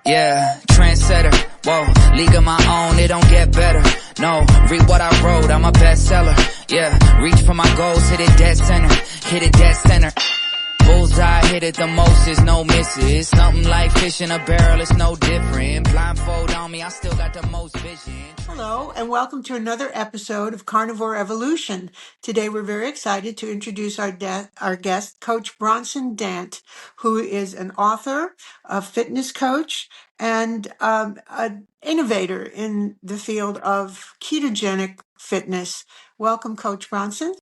Yeah, trendsetter, whoa, league of my own, it don't get better. No, read what I wrote, I'm a bestseller. Yeah, reach for my goals, hit it dead center, hit it dead center. Bullseye, hit it the most, is no misses. Something like fish in a barrel, it's no different. Blindfold on me, I still got the most vision. Hello, and welcome to another episode of Carnivore Evolution. Today we're very excited to introduce our guest, Coach Bronson Dant, who is an author, a fitness coach, and an innovator in the field of ketogenic fitness. Welcome, Coach Bronson.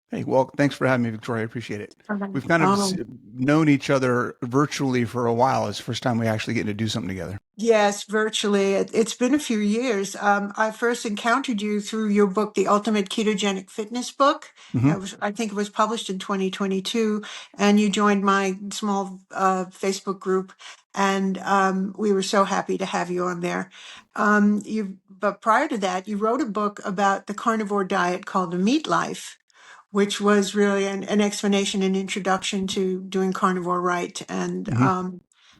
Hey, well, thanks for having me, Victoria. I appreciate it. We've kind of Oh, known each other virtually for a while. It's the first time we actually get to do something together. yes, virtually. It's been a few years. I first encountered you through your book, The Ultimate Ketogenic Fitness Book. Hmm. I think it was published in 2022, and you joined my small Facebook group, and we were so happy to have you on there. But prior to that, you wrote a book about the carnivore diet called The Meat Life, which was really an explanation and introduction to doing carnivore right, and Hmm.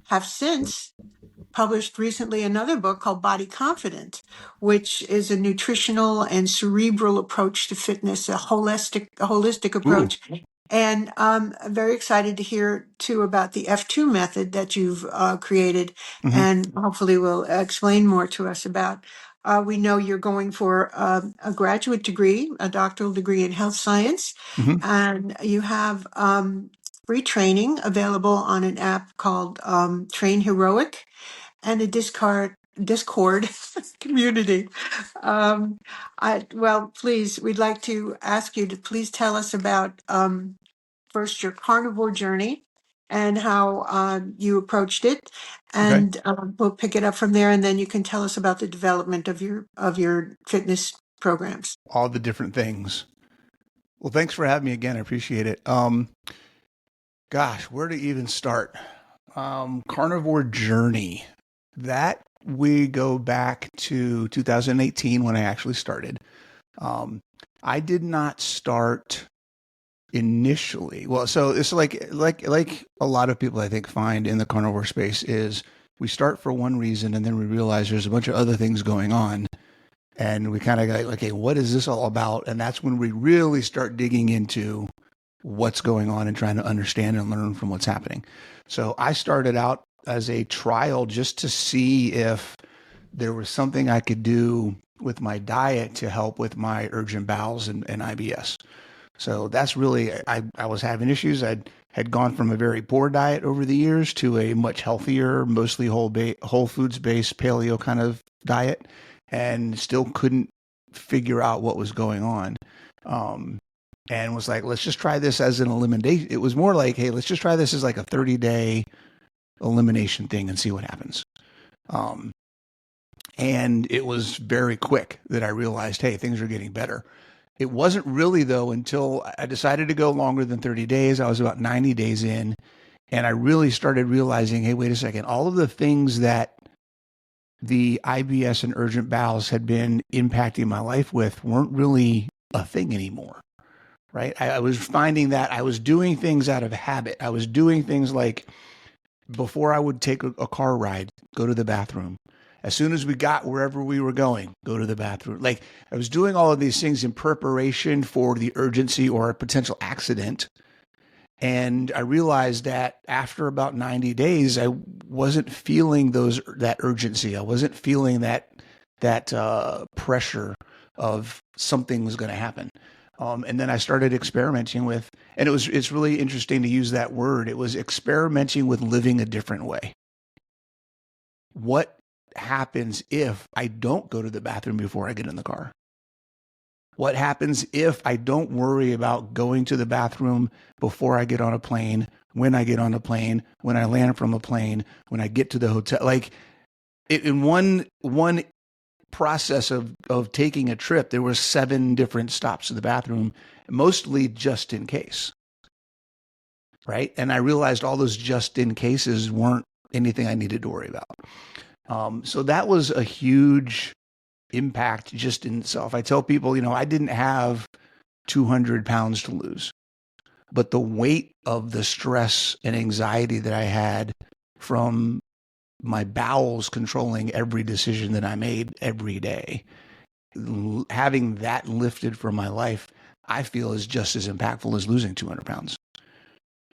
have since published recently another book called Body Confident, which is a nutritional and cerebral approach to fitness, a holistic Ooh. approach. And I'm very excited to hear too about the F2 method that you've created, Hmm. and hopefully will explain more to us about. We know you're going for a graduate degree, a doctoral degree in health science, Hmm. and you have free training available on an app called Train Heroic and a Discord community. Well, please, we'd like to ask you to please tell us about first your carnivore journey and how you approached it, Okay. and we'll pick it up from there. And then you can tell us about the development of your fitness programs. All the different things. Well, thanks for having me again. I appreciate it. Gosh, where to even start? Carnivore journey. That we go back to 2018 when I actually started. I did not start initially. Well, so it's like a lot of people I think find in the carnivore space is we start for one reason and then we realize there's a bunch of other things going on. And we kind of go, okay, what is this all about? And that's when we really start digging into what's going on and trying to understand and learn from what's happening. So I started out as a trial just to see if there was something I could do with my diet to help with my urgent bowels and IBS. So that's really, I was having issues. I had gone from a very poor diet over the years to a much healthier, mostly whole foods based paleo kind of diet, and still couldn't figure out what was going on. And was like, let's just try this as an elimination. It was more like, hey, let's just try this as like a 30-day elimination thing and see what happens. And it was very quick that I realized, hey, things are getting better. It wasn't really, though, until I decided to go longer than 30 days. I was about 90 days in, and I really started realizing, hey, wait a second, all of the things that the IBS and urgent bowels had been impacting my life with weren't really a thing anymore, right? I was finding that I was doing things out of habit. I was doing things like before I would take a car ride, go to the bathroom. As soon as we got wherever we were going, go to the bathroom. Like I was doing all of these things in preparation for the urgency or a potential accident. And I realized that after about 90 days, I wasn't feeling that urgency. I wasn't feeling that pressure of something was going to happen. And then I started experimenting with, and it's really interesting to use that word. It was experimenting with living a different way. What happens if I don't go to the bathroom before I get in the car? What happens if I don't worry about going to the bathroom before I get on a plane, when I get on a plane, when I land from a plane, when I get to the hotel? Like in one process of taking a trip, there were 7 different stops to the bathroom, mostly just in case, right? And I realized all those just in cases weren't anything I needed to worry about. So that was a huge impact just in itself. I tell people, I didn't have 200 pounds to lose, but the weight of the stress and anxiety that I had from my bowels controlling every decision that I made every day. Having that lifted from my life, I feel is just as impactful as losing 200 pounds,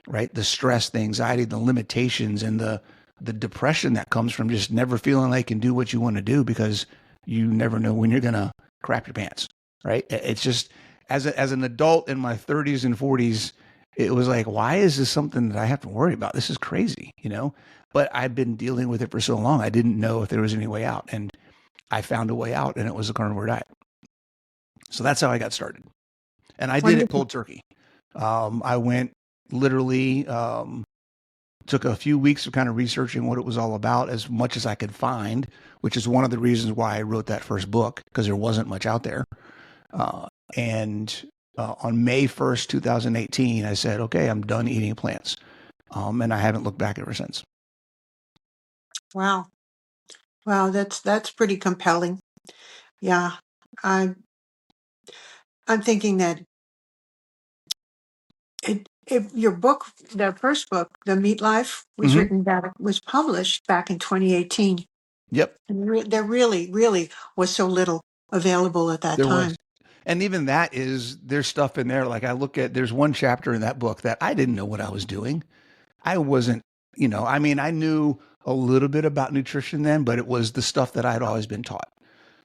right? The stress, the anxiety, the limitations, and the depression that comes from just never feeling like you can do what you want to do because you never know when you're going to crap your pants, right? It's just, as an adult in my 30s and 40s, it was like, why is this something that I have to worry about? This is crazy, you know? But I've been dealing with it for so long, I didn't know if there was any way out. And I found a way out, and it was a carnivore diet. So that's how I got started. And I did it cold turkey. I went literally, took a few weeks of kind of researching what it was all about as much as I could find, which is one of the reasons why I wrote that first book, because there wasn't much out there. And on May 1st, 2018, I said, okay, I'm done eating plants. And I haven't looked back ever since. Wow. Wow, that's pretty compelling. Yeah. I'm thinking that your book, the first book, The Meat Life, was was published back in 2018. Yep. And there really was so little available at that There time. was. And even that is, there's stuff in there. Like there's one chapter in that book that I didn't know what I was doing. I wasn't, I mean, I knew a little bit about nutrition then, but it was the stuff that I'd always been taught.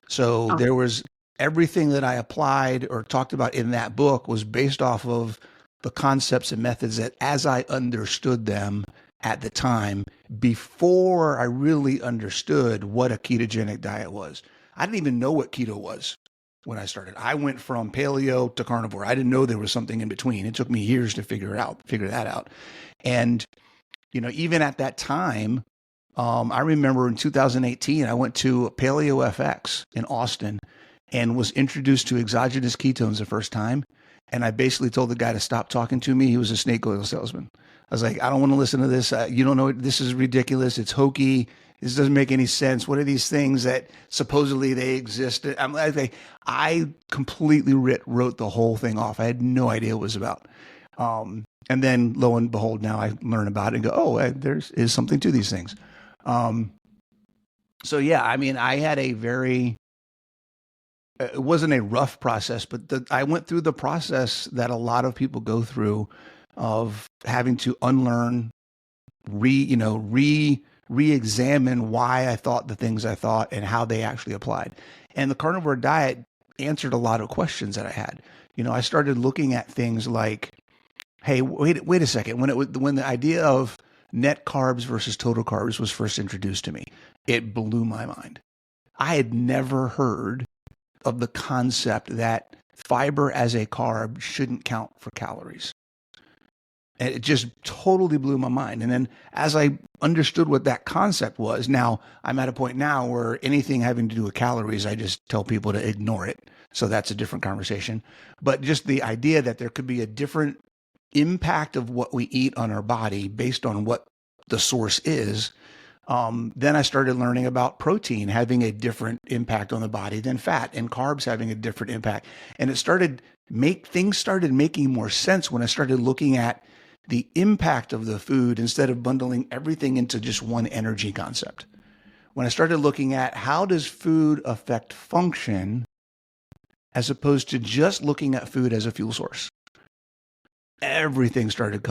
So there was everything that I applied or talked about in that book was based off of the concepts and methods that, as I understood them at the time, before I really understood what a ketogenic diet was. I didn't even know what keto was when I started. I went from paleo to carnivore. I didn't know there was something in between. It took me years to figure that out. And, even at that time, I remember in 2018, I went to Paleo FX in Austin and was introduced to exogenous ketones the first time. And I basically told the guy to stop talking to me. He was a snake oil salesman. I was like, I don't want to listen to this. You don't know. This is ridiculous. It's hokey. This doesn't make any sense. What are these things that supposedly they exist? I completely wrote the whole thing off. I had no idea what it was about. And then lo and behold, now I learn about it and go, oh, there is something to these things. So yeah, I mean, I had a very, it wasn't a rough process, but I went through the process that a lot of people go through of having to unlearn, re-examine why I thought the things I thought and how they actually applied. And the carnivore diet answered a lot of questions that I had. I started looking at things like, hey, wait a second. When the idea of net carbs versus total carbs was first introduced to me, it blew my mind. I had never heard of the concept that fiber as a carb shouldn't count for calories. And it just totally blew my mind. And then as I understood what that concept was, now I'm at a point now where anything having to do with calories, I just tell people to ignore it. So that's a different conversation. But just the idea that there could be a different impact of what we eat on our body based on what the source is. Then I started learning about protein having a different impact on the body than fat, and carbs having a different impact. And things started making more sense when I started looking at the impact of the food instead of bundling everything into just one energy concept. When I started looking at how does food affect function as opposed to just looking at food as a fuel source, everything started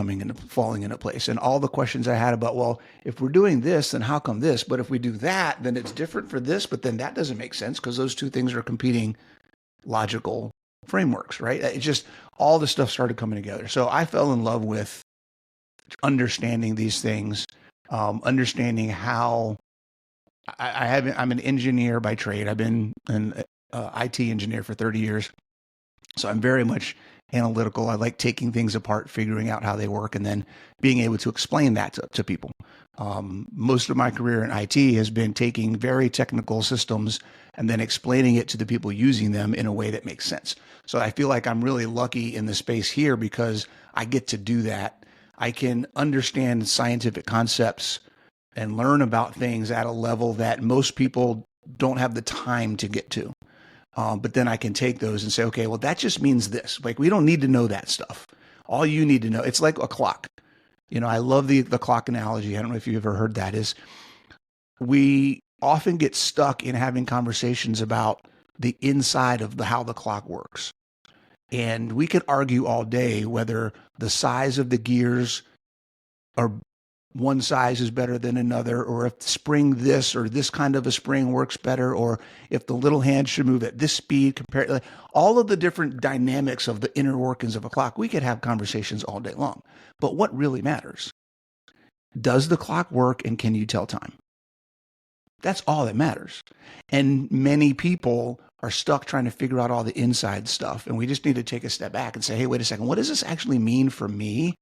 falling into place. And all the questions I had about, well, if we're doing this, then how come this? But if we do that, then it's different for this, but then that doesn't make sense because those two things are competing logical frameworks, right? It just, all the stuff started coming together. So I fell in love with understanding these things, understanding how I'm an engineer by trade. I've been an IT engineer for 30 years. So I'm very much analytical. I like taking things apart, figuring out how they work, and then being able to explain that to people. Most of my career in IT has been taking very technical systems and then explaining it to the people using them in a way that makes sense. So I feel like I'm really lucky in the space here because I get to do that. I can understand scientific concepts and learn about things at a level that most people don't have the time to get to. But then I can take those and say, okay, well, that just means this. Like, we don't need to know that stuff. All you need to know, it's like a clock. I love the clock analogy. I don't know if you've ever heard that, is we often get stuck in having conversations about the inside of how the clock works. And we could argue all day whether the size of the gears are one size is better than another, or if spring this or this kind of a spring works better, or if the little hand should move at this speed compared to all of the different dynamics of the inner workings of a clock. We could have conversations all day long. But what really matters? Does the clock work, and can you tell time? That's all that matters. And many people are stuck trying to figure out all the inside stuff. And we just need to take a step back and say, hey, wait a second, what does this actually mean for me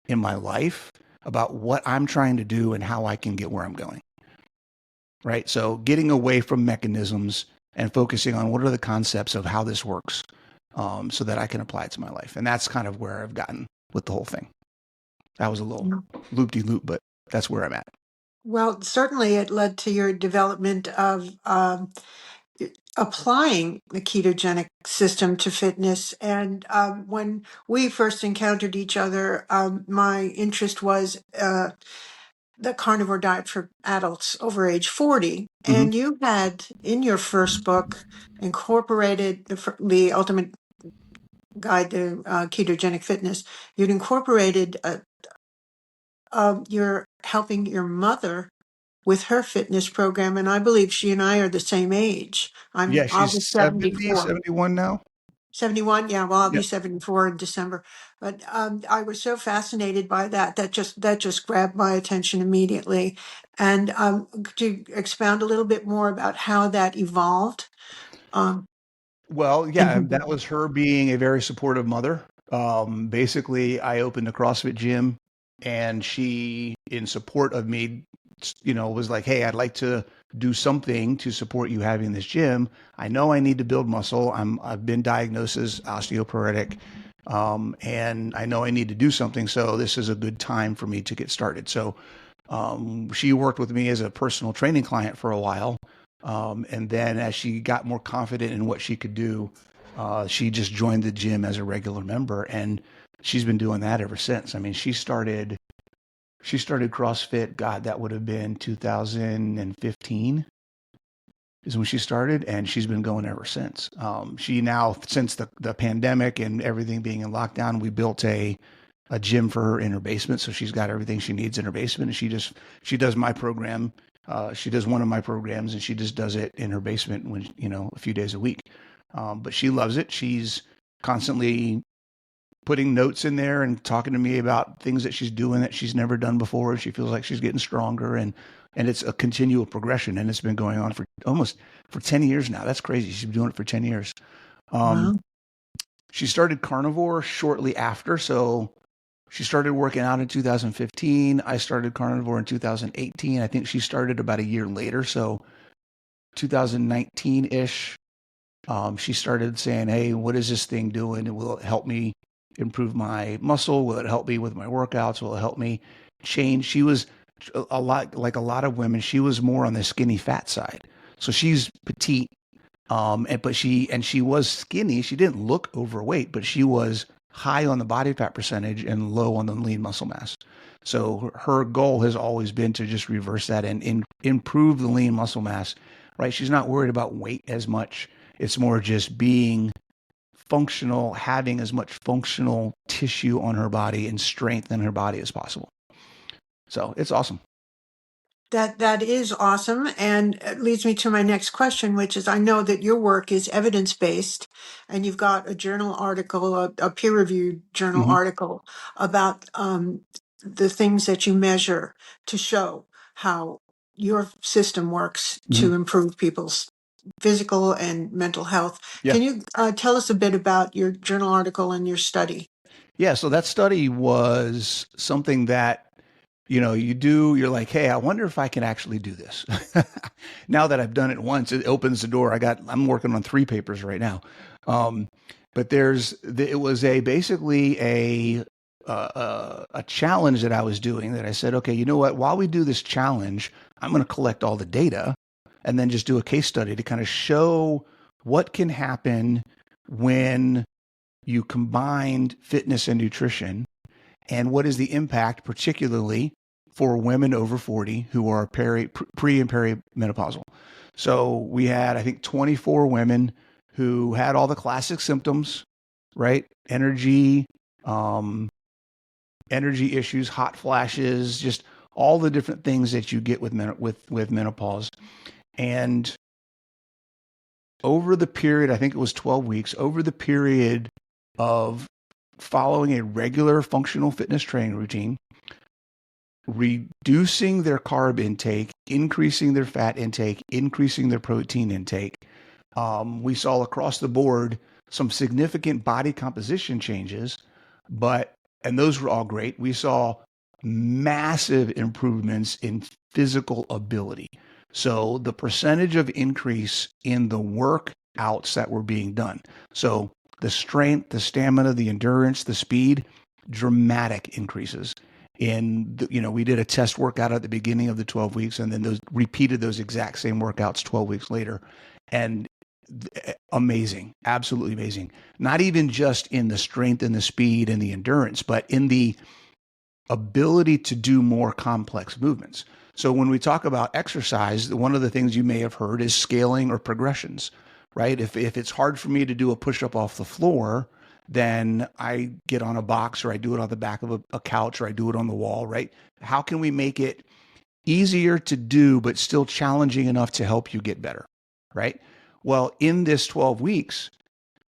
in my life about what I'm trying to do and how I can get where I'm going? Right? So getting away from mechanisms and focusing on what are the concepts of how this works, so that I can apply it to my life. And that's kind of where I've gotten with the whole thing. That was a little loop-de-loop, but that's where I'm at. Well, certainly it led to your development of applying the ketogenic system to fitness. And when we first encountered each other, my interest was the carnivore diet for adults over age 40. Mm-hmm. And you had, in your first book, incorporated the ultimate guide to ketogenic fitness. You'd incorporated you're helping your mother with her fitness program, and I believe she and I are the same age. Yeah, I'll be she's 70, 74. 71 now. 71, yeah, well, I'll be Yep. 74 in December. But I was so fascinated by that just grabbed my attention immediately. And could you expound a little bit more about how that evolved? Um, Well, yeah, and that was her being a very supportive mother. Basically, I opened a CrossFit gym, and she, in support of me, was like, "Hey, I'd like to do something to support you having this gym. I know I need to build muscle. I've been diagnosed as osteoporotic, and I know I need to do something. So this is a good time for me to get started." So she worked with me as a personal training client for a while. And then as she got more confident in what she could do, she just joined the gym as a regular member, and she's been doing that ever since. I mean, she started CrossFit. God, that would have been 2015 is when she started, and she's been going ever since. She now, since the pandemic and everything being in lockdown, we built a gym for her in her basement. So she's got everything she needs in her basement, and she does my program. She does one of my programs, and she just does it in her basement when, a few days a week. But she loves it. She's constantly putting notes in there and talking to me about things that she's doing that she's never done before. She feels like she's getting stronger, and it's a continual progression, and it's been going on for 10 years now. That's crazy. She's been doing it for 10 years. wow. She started Carnivore shortly after. So she started working out in 2015. I started Carnivore in 2018. I think she started about a year later. So 2019-ish, she started saying, hey, what is this thing doing? Will it help me improve my muscle? Will it help me with my workouts? Will it help me change? She was a lot like a lot of women. She was more on the skinny fat side. So she's petite. But she was skinny. She didn't look overweight, but she was high on the body fat percentage and low on the lean muscle mass. So her goal has always been to just reverse that and improve the lean muscle mass, right? She's not worried about weight as much. It's more just being functional, having as much functional tissue on her body and strength in her body as possible. So it's awesome. That is awesome, and it leads me to my next question, which is I know that your work is evidence-based, and you've got a journal article, a peer-reviewed journal Mm-hmm. article about the things that you measure to show how your system works Mm-hmm. to improve people's physical and mental health. Yeah. Can you tell us a bit about your journal article and your study? Yeah. So that study was something that, you're like, hey, I wonder if I can actually do this. Now that I've done it once, it opens the door. I'm working on 3 papers right now. But it was basically a challenge that I was doing that I said, okay, you know what, while we do this challenge, I'm going to collect all the data and then just do a case study to kind of show what can happen when you combined fitness and nutrition, and what is the impact, particularly for women over 40 who are pre and perimenopausal. So we had, I think, 24 women who had all the classic symptoms, right? Energy issues, hot flashes, just all the different things that you get with menopause. And over the period, I think it was 12 weeks, over the period of following a regular functional fitness training routine, reducing their carb intake, increasing their fat intake, increasing their protein intake, we saw across the board some significant body composition changes, and those were all great. We saw massive improvements in physical ability. So the percentage of increase in the workouts that were being done. So the strength, the stamina, the endurance, the speed, dramatic increases. We did a test workout at the beginning of the 12 weeks, and then repeated those exact same workouts 12 weeks later. And amazing, absolutely amazing. Not even just in the strength and the speed and the endurance, but in the ability to do more complex movements. So when we talk about exercise, one of the things you may have heard is scaling or progressions, right? If it's hard for me to do a push-up off the floor, then I get on a box, or I do it on the back of a couch, or I do it on the wall, right? How can we make it easier to do, but still challenging enough to help you get better, right? Well, in this 12 weeks,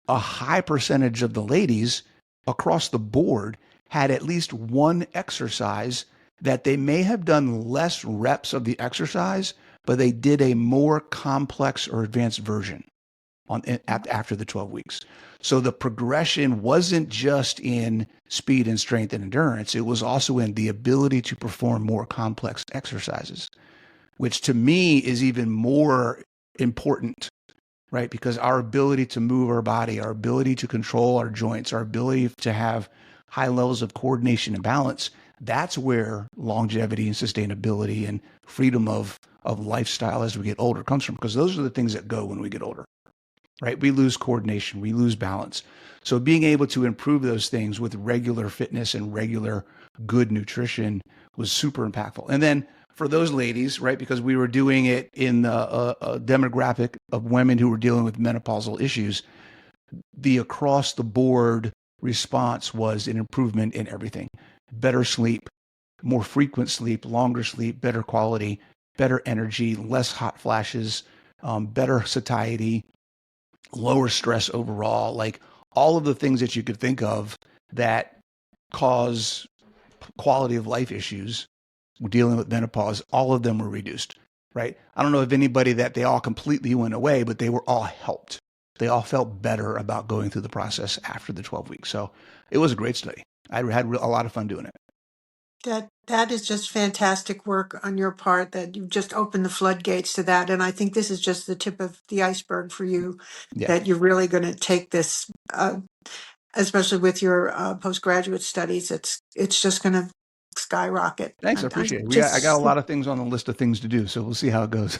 a high percentage of the ladies across the board had at least one exercise that they may have done less reps of the exercise, but they did a more complex or advanced version after the 12 weeks. So the progression wasn't just in speed and strength and endurance. It was also in the ability to perform more complex exercises, which to me is even more important, right? Because our ability to move our body, our ability to control our joints, our ability to have high levels of coordination and balance, that's where longevity and sustainability and freedom of lifestyle as we get older comes from, because those are the things that go when we get older, right? We lose coordination, we lose balance. So being able to improve those things with regular fitness and regular good nutrition was super impactful. And then for those ladies, right, because we were doing it in a demographic of women who were dealing with menopausal issues, the across the board response was an improvement in everything. Better sleep, more frequent sleep, longer sleep, better quality, better energy, less hot flashes, better satiety, lower stress overall, like all of the things that you could think of that cause quality of life issues dealing with menopause, all of them were reduced, right? I don't know if anybody that they all completely went away, but they were all helped. They all felt better about going through the process after the 12 weeks. So it was a great study. I had a lot of fun doing it. That is just fantastic work on your part, that you've just opened the floodgates to that. And I think this is just the tip of the iceberg for you, Yeah. that you're really going to take this, especially with your postgraduate studies. It's just going to skyrocket. Thanks. I appreciate it. I got a lot of things on the list of things to do, so we'll see how it goes.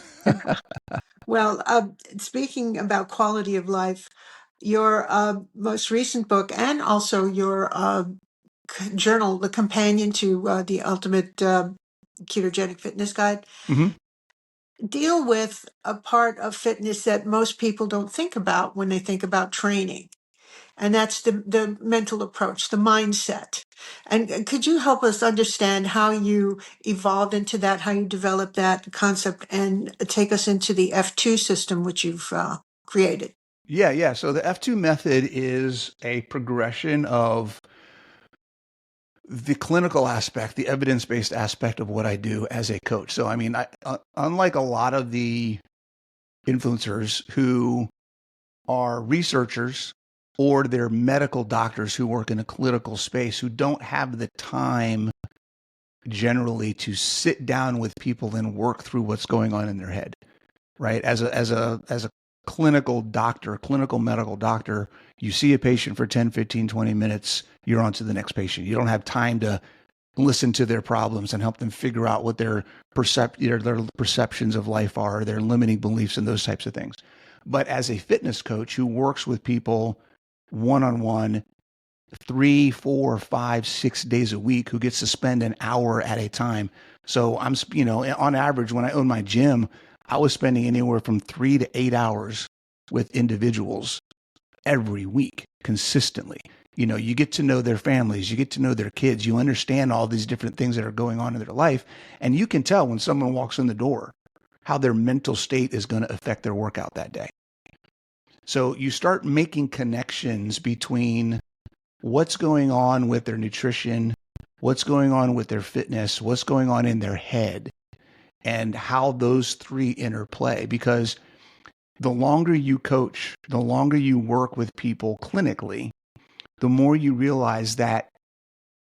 Well, speaking about quality of life, your most recent book, and also your journal, the companion to the Ultimate Ketogenic Fitness Guide, deal with a part of fitness that most people don't think about when they think about training. And that's the mental approach, the mindset. And could you help us understand how you evolved into that, how you developed that concept, and take us into the F2 system, which you've created? Yeah. So the F2 method is a progression of the clinical aspect, the evidence-based aspect of what I do as a coach. So, I mean, unlike a lot of the influencers who are researchers or they're medical doctors who work in a clinical space who don't have the time generally to sit down with people and work through what's going on in their head, right? As a clinical doctor, clinical medical doctor, you see a patient for 10, 15, 20 minutes, you're on to the next patient. You don't have time to listen to their problems and help them figure out what their perceptions of life are, their limiting beliefs, and those types of things. But as a fitness coach who works with people one-on-one 3, 4, 5, 6 days a week who gets to spend an hour at a time. So I'm, on average, when I owned my gym, I was spending anywhere from 3 to 8 hours with individuals every week consistently. You get to know their families, you get to know their kids, you understand all these different things that are going on in their life. And you can tell when someone walks in the door how their mental state is going to affect their workout that day. So you start making connections between what's going on with their nutrition, what's going on with their fitness, what's going on in their head, and how those three interplay. Because the longer you coach, the longer you work with people clinically, the more you realize that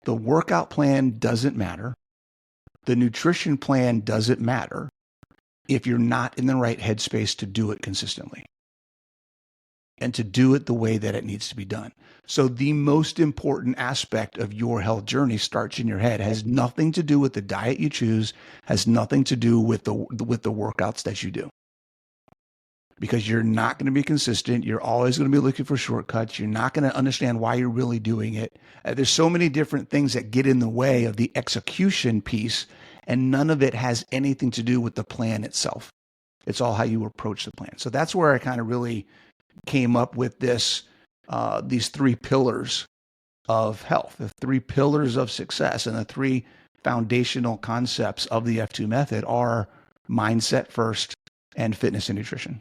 the workout plan doesn't matter. The nutrition plan doesn't matter if you're not in the right headspace to do it consistently and to do it the way that it needs to be done. So the most important aspect of your health journey starts in your head. It has nothing to do with the diet you choose, has nothing to do with the workouts that you do. Because you're not going to be consistent. You're always going to be looking for shortcuts. You're not going to understand why you're really doing it. There's so many different things that get in the way of the execution piece, and none of it has anything to do with the plan itself. It's all how you approach the plan. So that's where I kind of really came up with these 3 pillars of health, the 3 pillars of success, and the 3 foundational concepts of the F2 method are mindset first and fitness and nutrition.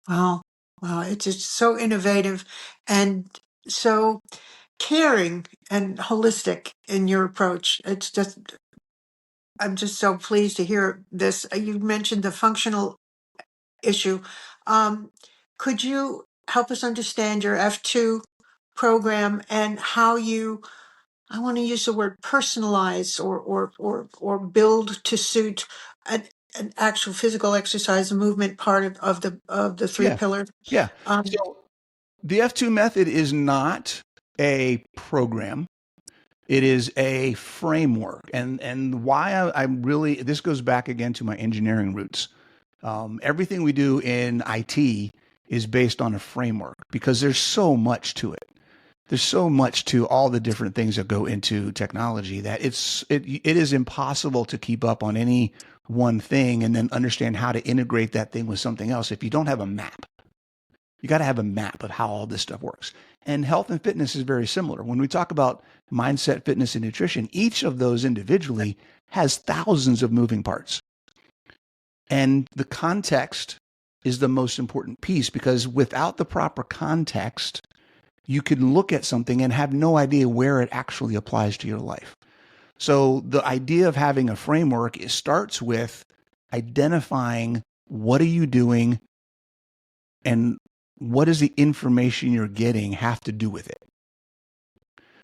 Wow. Wow. It's just so innovative and so caring and holistic in your approach. I'm just so pleased to hear this. You mentioned the functional issue. Could you help us understand your F2 program and how you, I want to use the word personalize or build to suit an actual physical exercise and movement part of the 3 Yeah. pillars? Yeah. Um, So the F2 method is not a program. It is a framework. And why I'm really, this goes back again to my engineering roots. Everything we do in IT is based on a framework because there's so much to it. There's so much to all the different things that go into technology that it is impossible to keep up on any one thing and then understand how to integrate that thing with something else if you don't have a map. You got to have a map of how all this stuff works. And health and fitness is very similar. When we talk about mindset, fitness, and nutrition, each of those individually has thousands of moving parts. And the context is the most important piece because without the proper context, you can look at something and have no idea where it actually applies to your life. So the idea of having a framework, it starts with identifying what are you doing and what does the information you're getting have to do with it?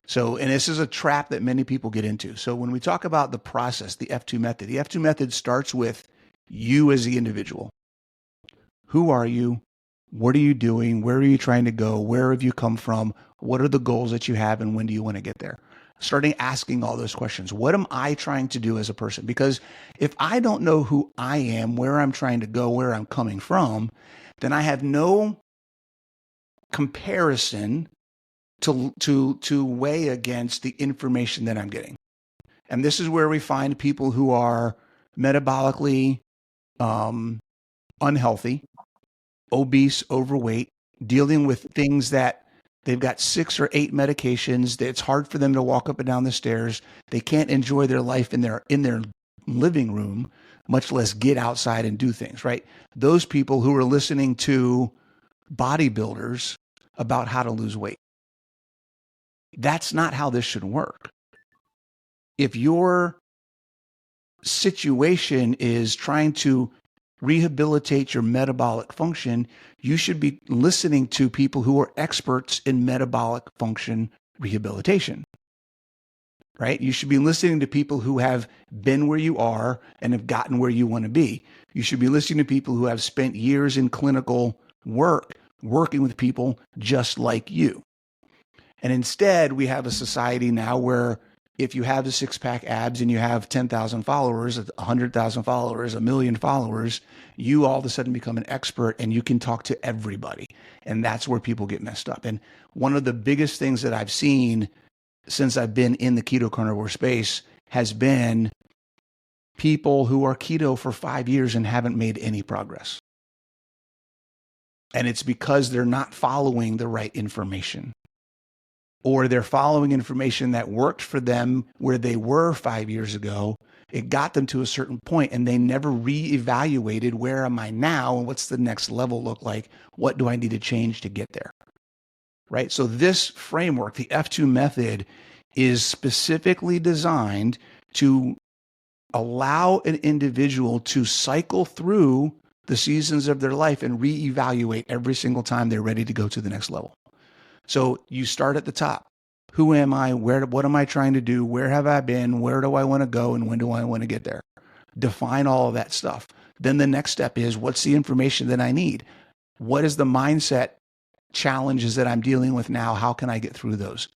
So, and this is a trap that many people get into. So when we talk about the process, the F2 method starts with you as the individual. Who are you? What are you doing? Where are you trying to go? Where have you come from? What are the goals that you have and when do you want to get there? Starting asking all those questions. What am I trying to do as a person? Because if I don't know who I am, where I'm trying to go, where I'm coming from, then I have no comparison to weigh against the information that I'm getting. And this is where we find people who are metabolically unhealthy, obese, overweight, dealing with things that they've got 6 or 8 medications. It's hard for them to walk up and down the stairs. They can't enjoy their life in their living room, much less get outside and do things, right? Those people who are listening to bodybuilders about how to lose weight. That's not how this should work. If your situation is trying to rehabilitate your metabolic function, you should be listening to people who are experts in metabolic function rehabilitation, right? You should be listening to people who have been where you are and have gotten where you want to be. You should be listening to people who have spent years in clinical work, working with people just like you. And instead, we have a society now where if you have the six-pack abs and you have 10,000 followers, 100,000 followers, 1,000,000 followers, you all of a sudden become an expert and you can talk to everybody. And that's where people get messed up. And one of the biggest things that I've seen since I've been in the keto carnivore space has been people who are keto for 5 years and haven't made any progress. And it's because they're not following the right information, or they're following information that worked for them where they were 5 years ago. It got them to a certain point and they never reevaluated, where am I now and what's the next level look like? What do I need to change to get there? Right? So this framework, the F2 method, is specifically designed to allow an individual to cycle through the seasons of their life and reevaluate every single time they're ready to go to the next level. So you start at the top. Who am I? What am I trying to do? Where have I been? Where do I want to go? And when do I want to get there? Define all of that stuff. Then the next step is, what's the information that I need? What is the mindset challenges that I'm dealing with now? How can I get through those?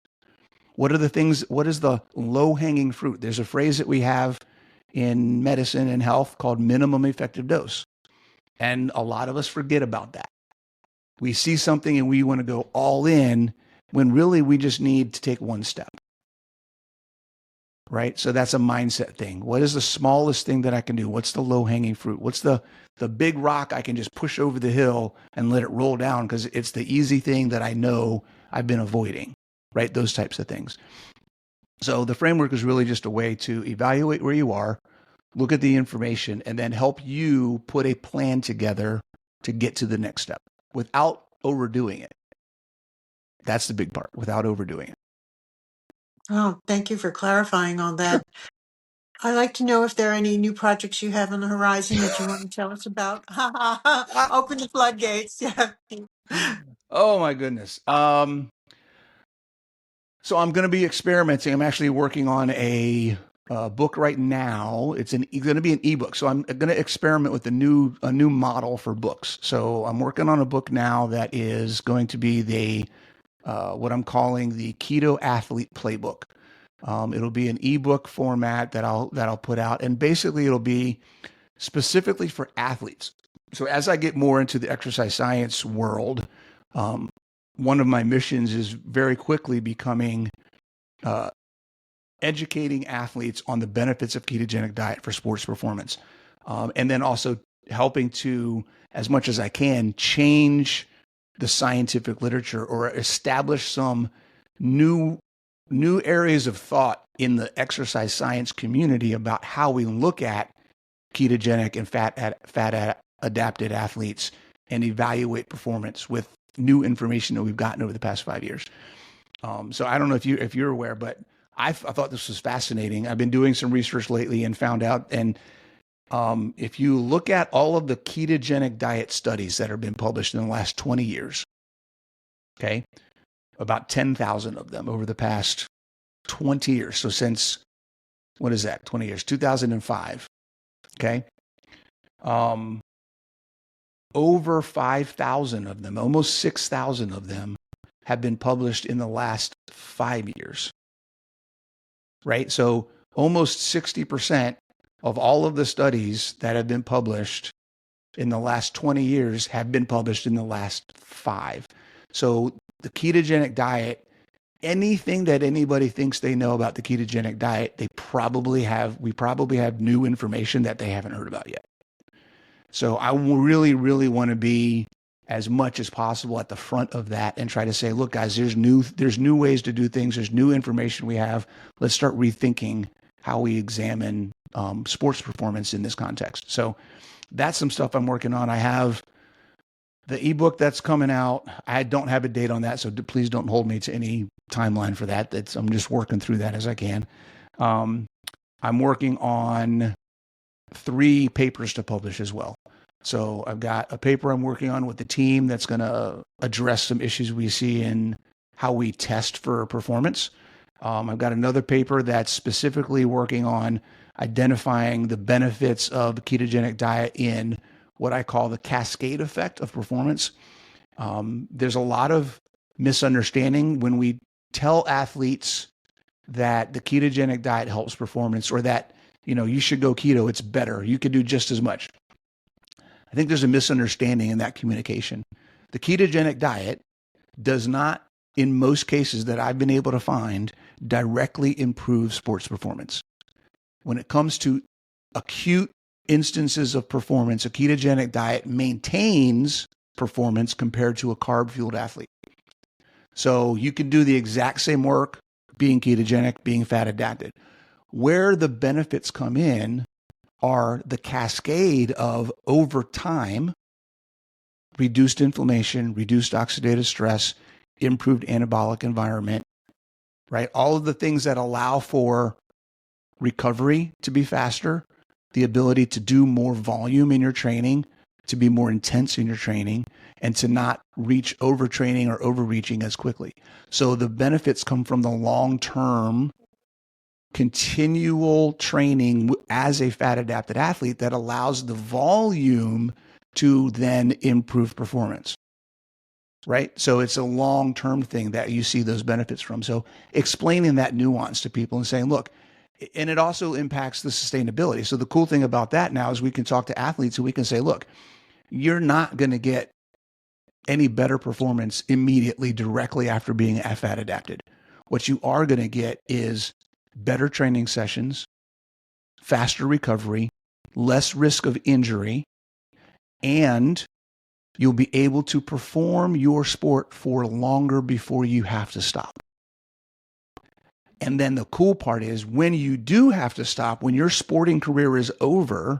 What are the things? What is the low-hanging fruit? There's a phrase that we have in medicine and health called minimum effective dose. And a lot of us forget about that. We see something and we want to go all in, when really we just need to take one step. Right? So that's a mindset thing. What is the smallest thing that I can do? What's the low-hanging fruit? What's the big rock I can just push over the hill and let it roll down because it's the easy thing that I know I've been avoiding, right? Those types of things. So the framework is really just a way to evaluate where you are, look at the information, and then help you put a plan together to get to the next step without overdoing it. That's the big part, without overdoing it. Oh, thank you for clarifying all that. I'd like to know if there are any new projects you have on the horizon that you want to tell us about. Open the floodgates. Yeah. Oh my goodness. So I'm going to be experimenting. I'm actually working on a book right now. It's going to be an ebook. So I'm going to experiment with a new model for books. So I'm working on a book now that is going to be the what I'm calling the Keto Athlete Playbook. It'll be an ebook format that I'll put out, and basically it'll be specifically for athletes. So as I get more into the exercise science world, one of my missions is very quickly becoming educating athletes on the benefits of ketogenic diet for sports performance, and then also helping to, as much as I can, change the scientific literature or establish some new areas of thought in the exercise science community about how we look at ketogenic and fat adapted athletes and evaluate performance with new information that we've gotten over the past 5 years. So I don't know if you're aware, but I thought this was fascinating. I've been doing some research lately and found out, and if you look at all of the ketogenic diet studies that have been published in the last 20 years, okay, about 10,000 of them over the past 20 years. So since, what is that, 20 years, 2005, okay? Over 5,000 of them, almost 6,000 of them have been published in the last 5 years, right? So almost 60% of all of the studies that have been published in the last 20 years have been published in the last 5. So the ketogenic diet, anything that anybody thinks they know about the ketogenic diet, we probably have new information that they haven't heard about yet. So I really, really want to be as much as possible at the front of that and try to say, look, guys, there's new ways to do things. There's new information we have. Let's start rethinking how we examine sports performance in this context. So that's some stuff I'm working on. I have the ebook that's coming out. I don't have a date on that, so please don't hold me to any timeline for that. I'm just working through that as I can. I'm working on 3 papers to publish as well. So I've got a paper I'm working on with the team that's going to address some issues we see in how we test for performance. I've got another paper that's specifically working on identifying the benefits of the ketogenic diet in what I call the cascade effect of performance. There's a lot of misunderstanding when we tell athletes that the ketogenic diet helps performance, or that, you should go keto, it's better, you could do just as much. I think there's a misunderstanding in that communication. The ketogenic diet does not, in most cases that I've been able to find, directly improve sports performance. When it comes to acute instances of performance, a ketogenic diet maintains performance compared to a carb-fueled athlete. So you can do the exact same work being ketogenic, being fat adapted. Where the benefits come in are the cascade of, over time, reduced inflammation, reduced oxidative stress, improved anabolic environment, right? All of the things that allow for recovery to be faster, the ability to do more volume in your training, to be more intense in your training, and to not reach overtraining or overreaching as quickly. So the benefits come from the long-term continual training as a fat adapted athlete that allows the volume to then improve performance, right? So it's a long-term thing that you see those benefits from. So explaining that nuance to people and saying, look, and it also impacts the sustainability. So the cool thing about that now is we can talk to athletes and we can say, look, you're not going to get any better performance immediately directly after being fat adapted. What you are going to get is better training sessions, faster recovery, less risk of injury, and you'll be able to perform your sport for longer before you have to stop. And then the cool part is, when you do have to stop, when your sporting career is over,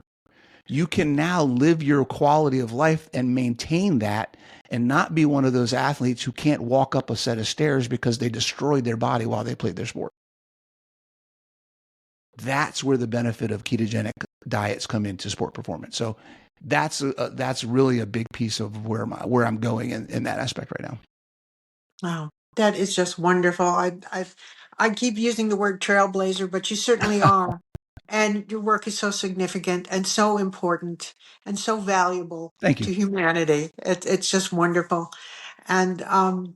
you can now live your quality of life and maintain that, and not be one of those athletes who can't walk up a set of stairs because they destroyed their body while they played their sport. That's where the benefit of ketogenic diets come into sport performance. So that's really a big piece of where I'm going in that aspect right now. Wow, that is just wonderful. I keep using the word trailblazer, but you certainly are. And your work is so significant and so important and so valuable Thank you. to humanity. It's just wonderful. And I'm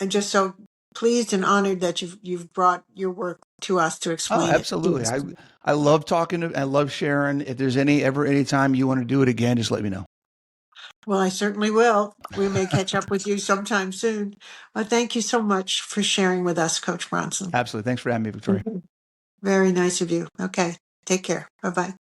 just so pleased and honored that you've brought your work to us to Oh, explain it. absolutely. I love talking I love sharing. If there's any time you want to do it again, just let me know. Well, I certainly will. We may catch up with you sometime soon. Thank you so much for sharing with us, Coach Bronson. Absolutely. Thanks for having me, Victoria. Very nice of you. Okay. Take care. Bye-bye.